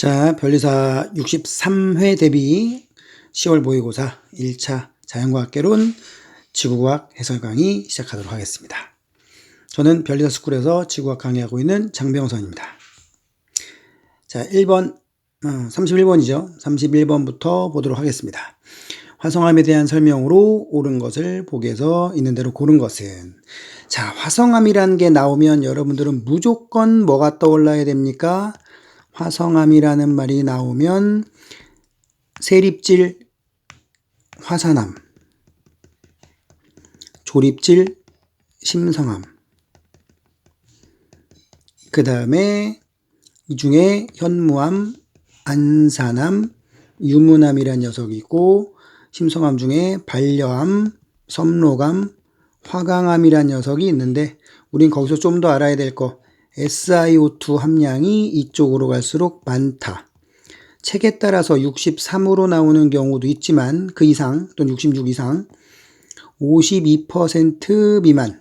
자, 변리사 63회 대비 10월 모의고사 1차 자연과학개론 지구과학 해설 강의 시작하도록 하겠습니다. 저는 변리사 스쿨에서 지구과학 강의하고 있는 장병선입니다. 자, 1번, 31번이죠. 31번부터 보도록 하겠습니다. 화성암에 대한 설명으로 옳은 것을 보기에서 있는 대로 고른 것은, 자, 화성암이라는 게 나오면 여러분들은 무조건 뭐가 떠올라야 됩니까? 화성암이라는 말이 나오면 세립질 화산암, 조립질 심성암, 그 다음에 이 중에 현무암, 안산암, 유문암이라는 녀석이 있고, 심성암 중에 반려암, 섬록암, 화강암이라는 녀석이 있는데, 우린 거기서 좀 더 알아야 될 거, SiO2 함량이 이쪽으로 갈수록 많다. 책에 따라서 63으로 나오는 경우도 있지만 그 이상 또는 66 이상 52% 미만,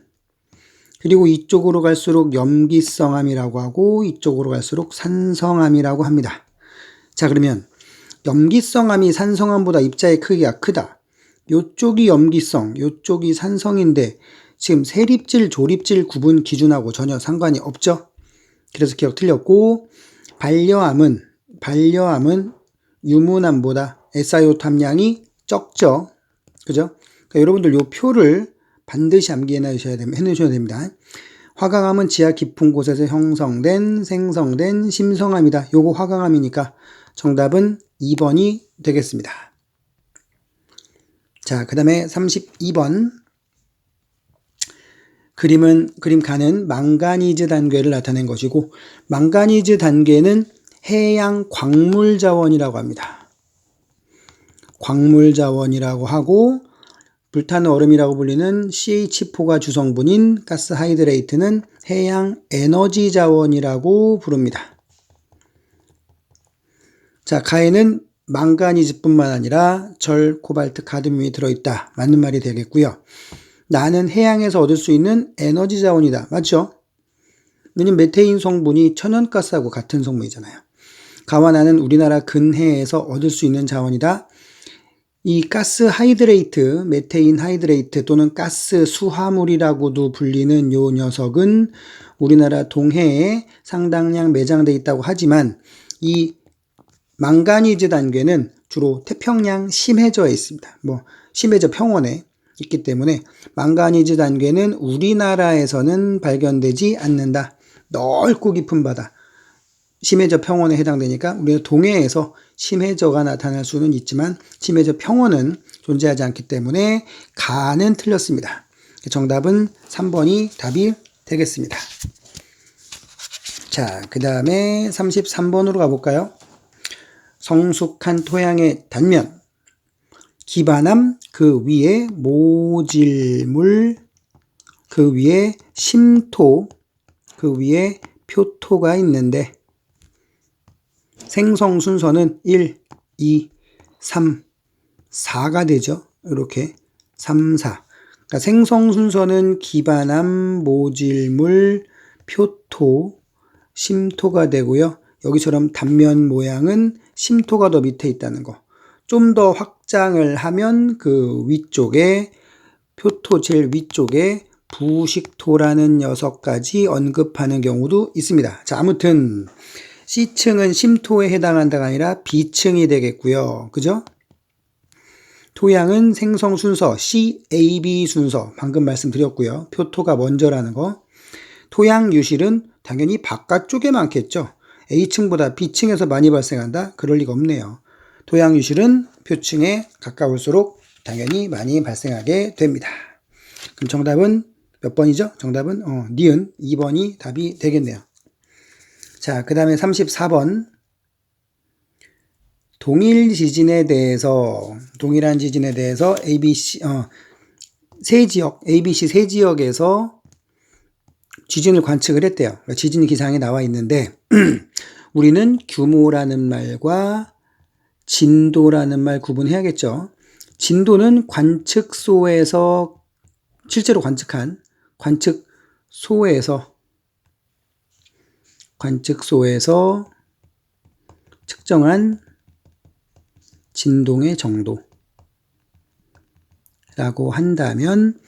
그리고 이쪽으로 갈수록 염기성암이라고 하고 이쪽으로 갈수록 산성암이라고 합니다. 자, 그러면 염기성암이 산성암보다 입자의 크기가 크다. 요쪽이 염기성, 요쪽이 산성인데 지금 세립질, 조립질 구분 기준하고 전혀 상관이 없죠. 그래서 기억 틀렸고, 반려암은 유문암보다 SiO2 함량이 적죠. 그죠? 그러니까 여러분들 요 표를 반드시 암기해 놓으셔야 됩니다. 화강암은 지하 깊은 곳에서 형성된 생성된 심성암이다. 요거 화강암이니까 정답은 2번이 되겠습니다. 자, 그 다음에 32번. 그림 가는 망가니즈 단계를 나타낸 것이고, 망가니즈 단계는 해양 광물 자원이라고 합니다. 광물 자원이라고 하고, 불타는 얼음이라고 불리는 CH4가 주성분인 가스 하이드레이트는 해양 에너지 자원이라고 부릅니다. 자, 가에는 망가니즈뿐만 아니라 절, 코발트, 카드뮴이 들어있다. 맞는 말이 되겠고요. 나는 해양에서 얻을 수 있는 에너지 자원이다. 맞죠? 왜냐면 메테인 성분이 천연가스하고 같은 성분이잖아요. 가와 나는 우리나라 근해에서 얻을 수 있는 자원이다. 이 가스 하이드레이트, 메테인 하이드레이트 또는 가스 수화물이라고도 불리는 요 녀석은 우리나라 동해에 상당량 매장되어 있다고 하지만 이 망가니즈 단계는 주로 태평양 심해저에 있습니다. 심해저 평원에 있기 때문에 망가니즈 단계는 우리나라에서는 발견되지 않는다. 넓고 깊은 바다, 심해저 평원에 해당되니까 우리가 동해에서 심해저가 나타날 수는 있지만 심해저 평원은 존재하지 않기 때문에 가는 틀렸습니다. 정답은 3번이 답이 되겠습니다. 자, 그 다음에 33번으로 가볼까요? 성숙한 토양의 단면, 기반암, 그 위에 모질물, 그 위에 심토, 그 위에 표토가 있는데 생성 순서는 1, 2, 3, 4가 되죠. 이렇게 3, 4. 그러니까 생성 순서는 기반암, 모질물, 표토, 심토가 되고요. 여기처럼 단면 모양은 심토가 더 밑에 있다는 거. 좀 더 확장을 하면 그 위쪽에 표토 제일 위쪽에 부식토라는 녀석까지 언급하는 경우도 있습니다. 자, 아무튼 C층은 심토에 해당한다가 아니라 B층이 되겠고요. 그죠? 토양은 생성 순서 CAB 순서 방금 말씀드렸고요. 표토가 먼저라는 거. 토양 유실은 당연히 바깥쪽에 많겠죠. A층보다 B층에서 많이 발생한다? 그럴 리가 없네요. 토양 유실은 표층에 가까울수록 당연히 많이 발생하게 됩니다. 그럼 정답은 몇 번이죠? 정답은 니은 2번이 답이 되겠네요. 자, 그 다음에 34번. 동일한 지진에 대해서 ABC 세 지역에서 지진을 관측을 했대요. 그러니까 지진 기상이 나와 있는데 우리는 규모라는 말과 진도라는 말 구분해야겠죠. 진도는 관측소에서 실제로 관측한 관측소에서 특정한 진동의 정도라고 한다면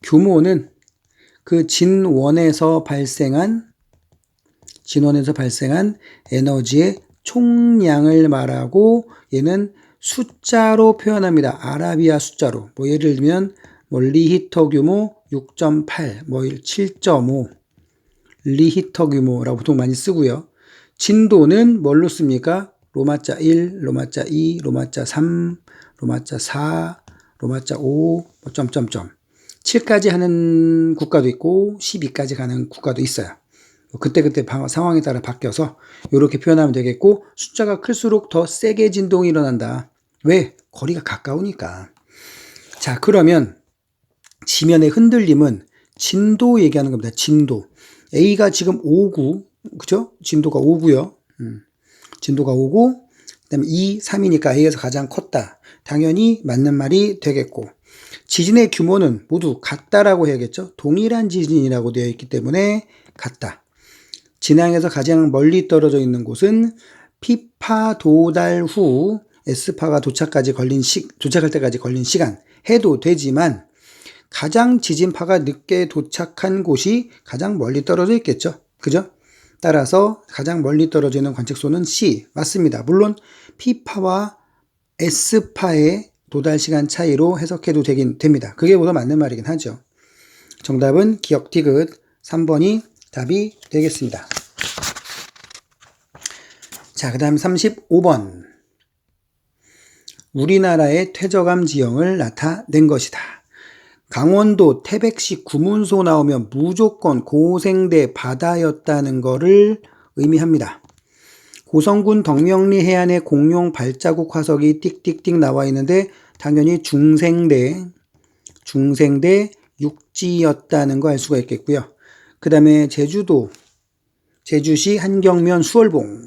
규모는 그 진원에서 발생한 에너지의 총량을 말하고 얘는 숫자로 표현합니다. 아라비아 숫자로. 뭐 예를 들면 리히터 규모 6.8, 7.5 리히터 규모라고 보통 많이 쓰고요. 진도는 뭘로 씁니까? 로마자 1, 로마자 2, 로마자 3, 로마자 4, 로마자 5, 점점점. 7까지 하는 국가도 있고 12까지 가는 국가도 있어요. 그때그때 상황에 따라 바뀌어서 이렇게 표현하면 되겠고, 숫자가 클수록 더 세게 진동이 일어난다. 왜? 거리가 가까우니까. 자, 그러면 지면의 흔들림은 진도 얘기하는 겁니다. 진도. A가 지금 5구, 그죠? 진도가 5구요. 진도가 5구, 그 다음에 2, 3이니까 A에서 가장 컸다. 당연히 맞는 말이 되겠고, 지진의 규모는 모두 같다라고 해야겠죠? 동일한 지진이라고 되어 있기 때문에 같다. 진앙에서 가장 멀리 떨어져 있는 곳은 P파 도달 후 S파가 도착할 때까지 걸린 시간 해도 되지만, 가장 지진파가 늦게 도착한 곳이 가장 멀리 떨어져 있겠죠. 그죠? 따라서 가장 멀리 떨어져 있는 관측소는 C. 맞습니다. 물론 P파와 S파의 도달 시간 차이로 해석해도 되긴 됩니다. 그게 보다 맞는 말이긴 하죠. 정답은 기억 티귿 3번이 답이 되겠습니다. 자, 그 다음 35번. 우리나라의 퇴적암 지형을 나타낸 것이다. 강원도 태백시 구문소 나오면 무조건 고생대 바다였다는 것을 의미합니다. 고성군 덕명리 해안에 공룡 발자국 화석이 띡띡띡 나와 있는데 당연히 중생대 육지였다는 거 알 수가 있겠고요. 그 다음에 제주시 한경면 수월봉,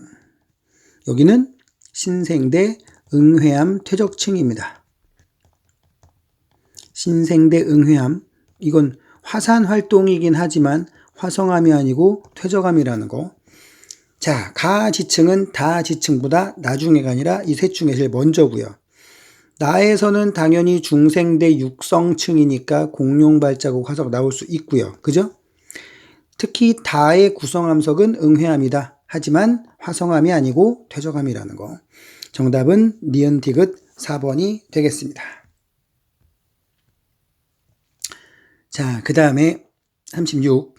여기는 신생대 응회암 퇴적층입니다. 신생대 응회암, 이건 화산 활동이긴 하지만 화성암이 아니고 퇴적암이라는 거. 자, 가지층은 다지층보다 나중에가 아니라 이 셋 중에 제일 먼저고요. 나에서는 당연히 중생대 육성층이니까 공룡 발자국 화석 나올 수 있고요. 그죠? 특히 다의 구성암석은 응회암이다. 하지만 화성암이 아니고 퇴적암이라는 거. 정답은 니은 디귿 4번이 되겠습니다. 자, 그 다음에 36.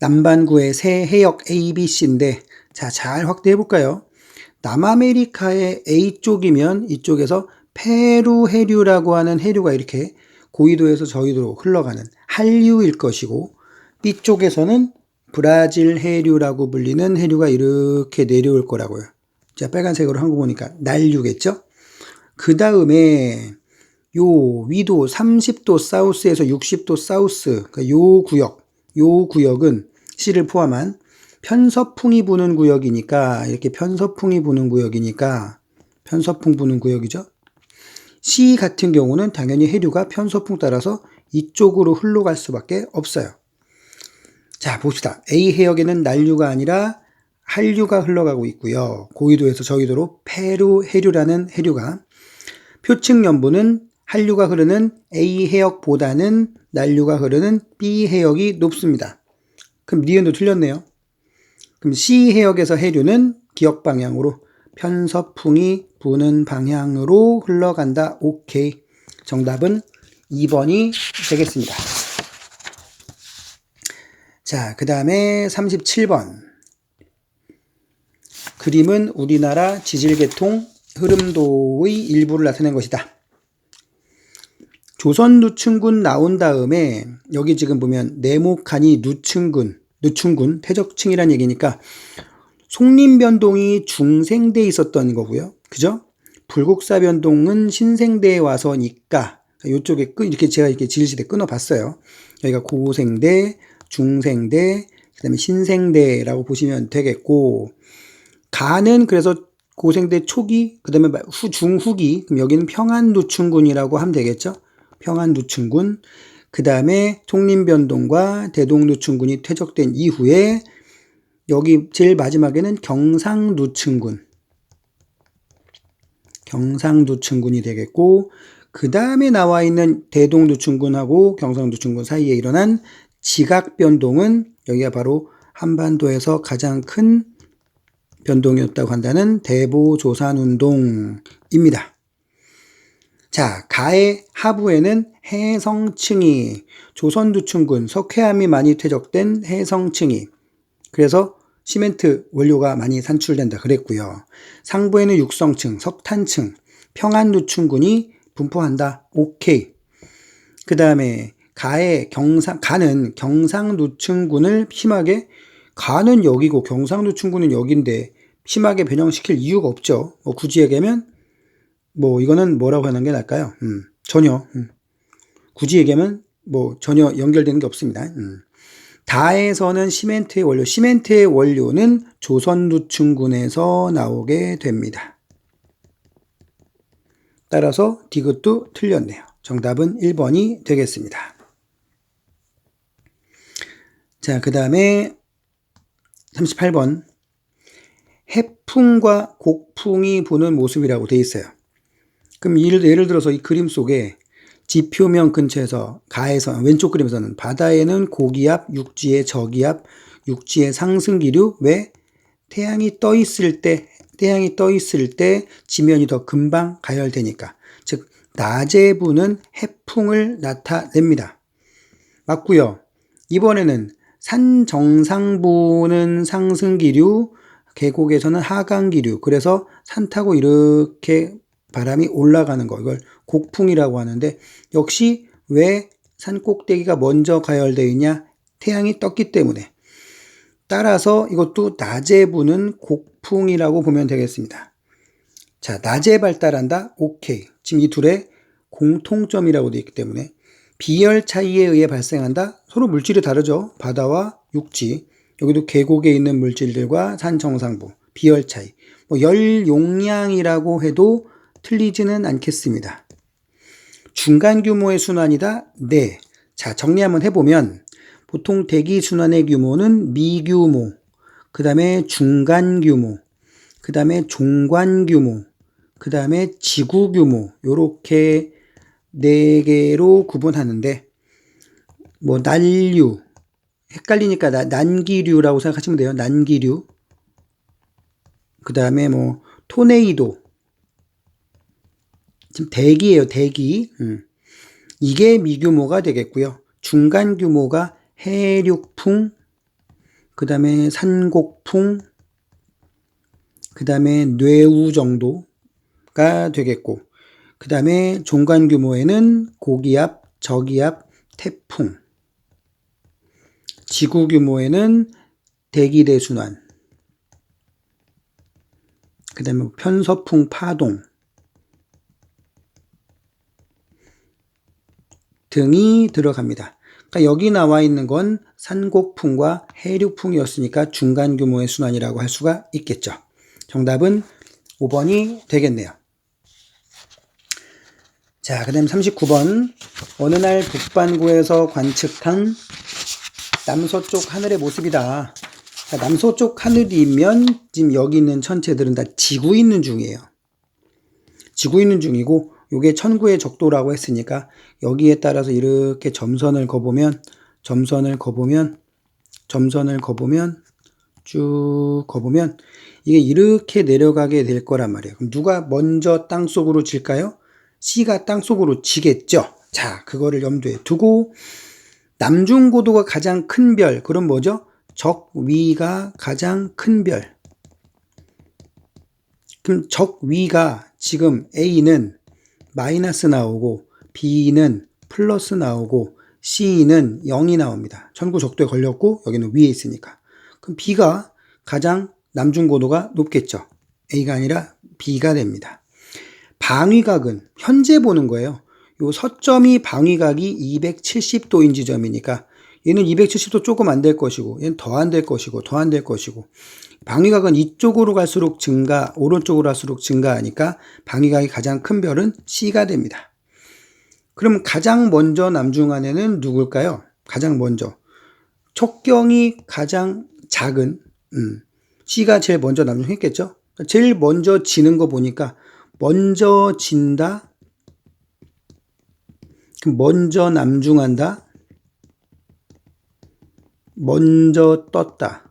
남반구의 세 해역 ABC인데, 자, 잘 확대해 볼까요? 남아메리카의 A쪽이면 이쪽에서 페루 해류라고 하는 해류가 이렇게 고위도에서 저위도로 흘러가는 한류일 것이고, B쪽에서는 브라질 해류라고 불리는 해류가 이렇게 내려올 거라고요. 자, 빨간색으로 한 거 보니까 난류겠죠? 그 다음에 요 위도 30도 사우스에서 60도 사우스, 그러니까 요 구역은 C를 포함한 편서풍이 부는 구역이니까, 이렇게 편서풍이 부는 구역이니까 편서풍 부는 구역이죠. C 같은 경우는 당연히 해류가 편서풍 따라서 이쪽으로 흘러갈 수밖에 없어요. 자, 봅시다. A 해역에는 난류가 아니라 한류가 흘러가고 있고요. 고위도에서 저위도로 페루 해류라는 해류가, 표층 연부는 한류가 흐르는 A 해역보다는 난류가 흐르는 B 해역이 높습니다. 그럼 니은도 틀렸네요. 그럼 C 해역에서 해류는 기역 방향으로 편서풍이 부는 방향으로 흘러간다. 오케이. 정답은 2번이 되겠습니다. 자, 그 다음에 37번. 그림은 우리나라 지질계통 흐름도의 일부를 나타낸 것이다. 조선 누춘군 나온 다음에 여기 지금 보면 네모칸이 누춘군 퇴적층이란 얘기니까 속림변동이 중생대에 있었던 거고요. 그죠? 불국사 변동은 신생대에 와서니까 이쪽에 이렇게 제가 이렇게 지그시대 끊어봤어요. 여기가 고생대, 중생대, 그 다음에 신생대라고 보시면 되겠고, 가는 그래서 고생대 초기, 그 다음에 중후기, 그럼 여기는 평안누춘군이라고 하면 되겠죠? 평안누춘군. 그 다음에 속림변동과 대동누춘군이 퇴적된 이후에 여기 제일 마지막에는 경상누춘군. 경상두층군이 되겠고, 그 다음에 나와 있는 대동두층군하고 경상두층군 사이에 일어난 지각 변동은 여기가 바로 한반도에서 가장 큰 변동이었다고 한다는 대보조산운동입니다. 자, 가의 하부에는 해성층이, 조선두층군 석회암이 많이 퇴적된 해성층이, 그래서 시멘트 원료가 많이 산출된다 그랬고요. 상부에는 육성층, 석탄층, 평안누층군이 분포한다. 오케이. 그 다음에 가는 경상누층군을 심하게, 가는 여기고 경상누층군은 여기인데 심하게 변형시킬 이유가 없죠. 굳이 얘기하면 이거는 뭐라고 하는 게 나을까요? 전혀 굳이 얘기하면 전혀 연결되는 게 없습니다. 다에서는 시멘트의 원료는 조선두층군에서 나오게 됩니다. 따라서 디귿도 틀렸네요. 정답은 1번이 되겠습니다. 자, 그 다음에 38번. 해풍과 곡풍이 부는 모습이라고 되어 있어요. 그럼 예를 들어서 이 그림 속에 지표면 근처에서 가에서 왼쪽 그림에서는 바다에는 고기압, 육지에 저기압, 육지에 상승기류. 왜? 태양이 떠 있을 때 지면이 더 금방 가열되니까. 즉 낮에 부는 해풍을 나타냅니다. 맞고요. 이번에는 산 정상부는 상승기류, 계곡에서는 하강기류. 그래서 산 타고 이렇게 바람이 올라가는 거, 이걸 곡풍이라고 하는데, 역시 왜 산 꼭대기가 먼저 가열되어 있냐? 태양이 떴기 때문에. 따라서 이것도 낮에 부는 곡풍이라고 보면 되겠습니다. 자, 낮에 발달한다? 오케이. 지금 이 둘의 공통점이라고 되어 있기 때문에 비열 차이에 의해 발생한다? 서로 물질이 다르죠. 바다와 육지. 여기도 계곡에 있는 물질들과 산 정상부. 비열 차이. 열 용량이라고 해도 틀리지는 않겠습니다. 중간 규모의 순환이다? 네. 자, 정리 한번 해보면 보통 대기 순환의 규모는 미규모, 그 다음에 중간 규모, 그 다음에 종관 규모, 그 다음에 지구 규모, 요렇게 4개로 구분하는데, 난류, 헷갈리니까 난기류라고 생각하시면 돼요. 난기류. 그 다음에 토네이도. 지금 대기예요, 대기. 이게 미규모가 되겠고요. 중간 규모가 해륙풍, 그 다음에 산곡풍, 그 다음에 뇌우 정도가 되겠고, 그 다음에 종간 규모에는 고기압, 저기압, 태풍, 지구 규모에는 대기대순환, 그 다음에 편서풍, 파동 등이 들어갑니다. 그러니까 여기 나와 있는 건 산곡풍과 해륙풍이었으니까 중간 규모의 순환이라고 할 수가 있겠죠. 정답은 5번이 되겠네요. 자, 그 다음 39번. 어느 날 북반구에서 관측한 남서쪽 하늘의 모습이다. 남서쪽 하늘이면 지금 여기 있는 천체들은 다 지구 있는 중이에요. 지구 있는 중이고, 요게 천구의 적도라고 했으니까 여기에 따라서 이렇게 점선을 거보면 쭉 거보면 이게 이렇게 내려가게 될 거란 말이에요. 그럼 누가 먼저 땅속으로 질까요? C가 땅속으로 지겠죠. 자, 그거를 염두에 두고 남중고도가 가장 큰 별, 그럼 뭐죠? 적위가 가장 큰 별. 그럼 적위가 지금 A는 마이너스 나오고 B는 플러스 나오고 C는 0이 나옵니다. 천구 적도에 걸렸고 여기는 위에 있으니까. 그럼 B가 가장 남중고도가 높겠죠. A가 아니라 B가 됩니다. 방위각은 현재 보는 거예요. 요 서점이 방위각이 270도인 지점이니까 얘는 270도 조금 안 될 것이고 얘는 더 안 될 것이고 더 안 될 것이고, 방위각은 이쪽으로 갈수록 증가, 오른쪽으로 갈수록 증가하니까 방위각이 가장 큰 별은 C가 됩니다. 그럼 가장 먼저 남중한 애는 누굴까요? 가장 먼저 촉경이 가장 작은 C가 제일 먼저 남중했겠죠. 제일 먼저 지는 거 보니까 먼저 진다. 그럼 먼저 남중한다. 먼저 떴다.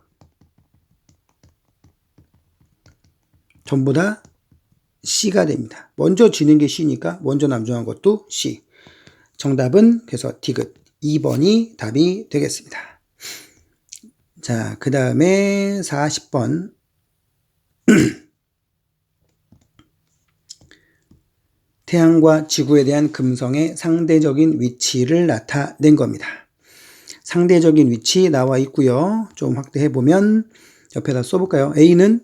전부 다 C가 됩니다. 먼저 지는 게 C니까 먼저 남중한 것도 C. 정답은 그래서 디귿 2번이 답이 되겠습니다. 자, 그 다음에 40번. 태양과 지구에 대한 금성의 상대적인 위치를 나타낸 겁니다. 상대적인 위치 나와 있고요. 좀 확대해 보면 옆에다 써볼까요? A는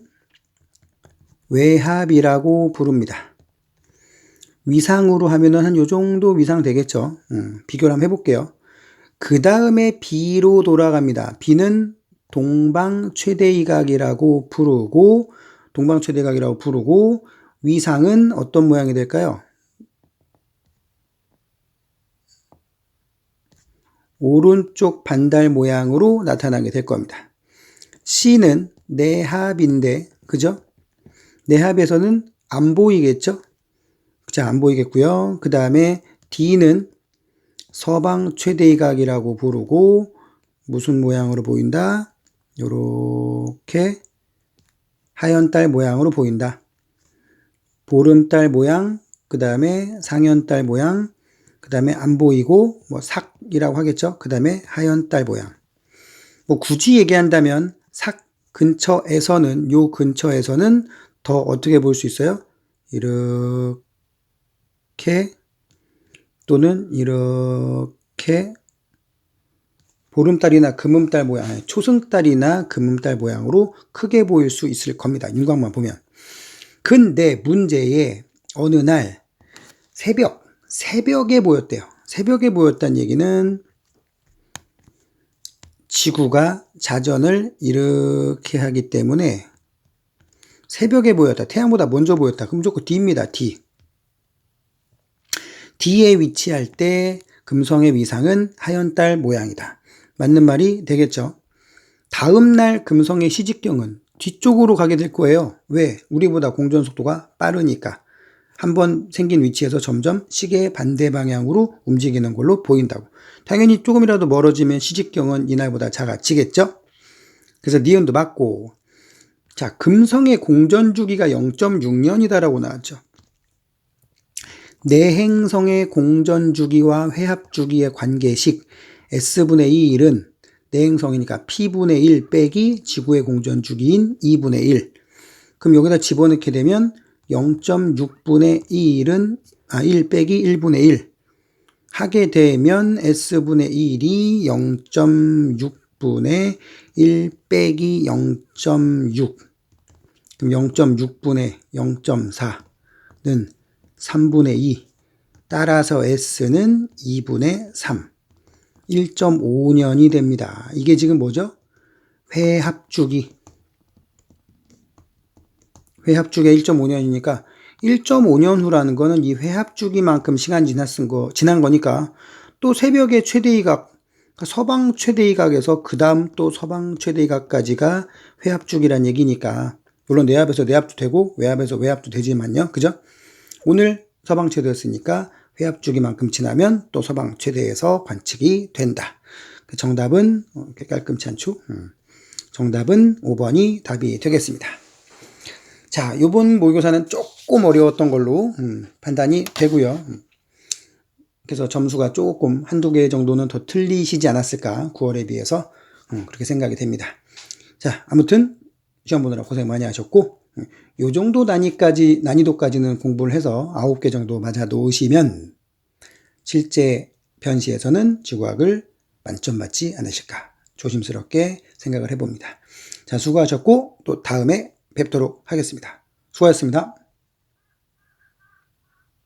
외합이라고 부릅니다. 위상으로 하면은 한 요 정도 위상 되겠죠. 비교를 한번 해볼게요. 그 다음에 B로 돌아갑니다. B는 동방최대이각이라고 부르고, 위상은 어떤 모양이 될까요? 오른쪽 반달 모양으로 나타나게 될 겁니다. C는 내합인데, 그죠? 내합에서는 안 보이겠죠? 자, 안 보이겠고요. 그 다음에 D는 서방 최대이각이라고 부르고, 무슨 모양으로 보인다? 요렇게 하연달 모양으로 보인다. 보름달 모양, 그 다음에 상현달 모양, 그 다음에 안 보이고 뭐 삭이라고 하겠죠. 그 다음에 하연달 모양. 뭐 굳이 얘기한다면 삭 근처에서는, 요 근처에서는 더 어떻게 볼 수 있어요? 이렇게 또는 이렇게 보름달이나 금음달 모양, 초승달이나 금음달 모양으로 크게 보일 수 있을 겁니다. 윤곽만 보면. 근데 문제에 어느 날 새벽에 보였대요. 새벽에 보였다는 얘기는 지구가 자전을 이렇게 하기 때문에 새벽에 보였다. 태양보다 먼저 보였다. 그럼 무조건 D입니다. D. D에 위치할 때 금성의 위상은 하연달 모양이다. 맞는 말이 되겠죠. 다음날 금성의 시직경은 뒤쪽으로 가게 될 거예요. 왜? 우리보다 공전 속도가 빠르니까. 한번 생긴 위치에서 점점 시계의 반대 방향으로 움직이는 걸로 보인다고. 당연히 조금이라도 멀어지면 시직경은 이날보다 작아지겠죠? 그래서 니은도 맞고. 자, 금성의 공전 주기가 0.6년이다라고 나왔죠. 내행성의 공전 주기와 회합 주기의 관계식 S분의 2일은 내행성이니까 P분의 1 빼기 지구의 공전 주기인 2분의 1. 그럼 여기다 집어넣게 되면 0.6분의 1은 1 빼기 1분의 1 하게 되면 S분의 1이 0.6분의 1 빼기 0.6. 그럼 0.6분의 0.4는 3분의 2. 따라서 S는 2분의 3. 1.5년이 됩니다. 이게 지금 뭐죠? 회합주기. 회합주기가 1.5년이니까 1.5년 후라는 거는 이 회합주기만큼 시간 지난 거니까 또 새벽에 최대이각, 서방 최대이각에서 그 다음 또 서방 최대이각까지가 회합주기란 얘기니까 물론 내합에서 내합도 되고 외합에서 외합도 되지만요. 그죠? 오늘 서방 최대였으니까 회합주기만큼 지나면 또 서방 최대에서 관측이 된다. 정답은 깔끔치 않죠? 정답은 5번이 답이 되겠습니다. 자, 요번 모의고사는 조금 어려웠던 걸로 판단이 되고요. 그래서 점수가 조금 한두 개 정도는 더 틀리시지 않았을까 9월에 비해서 그렇게 생각이 됩니다. 자, 아무튼 시험 보느라 고생 많이 하셨고 요 정도 난이도까지는 공부를 해서 9개 정도 맞아 놓으시면 실제 변시에서는 지구학을 만점 맞지 않으실까 조심스럽게 생각을 해봅니다. 자, 수고하셨고 또 다음에 뵙도록 하겠습니다. 수고하셨습니다.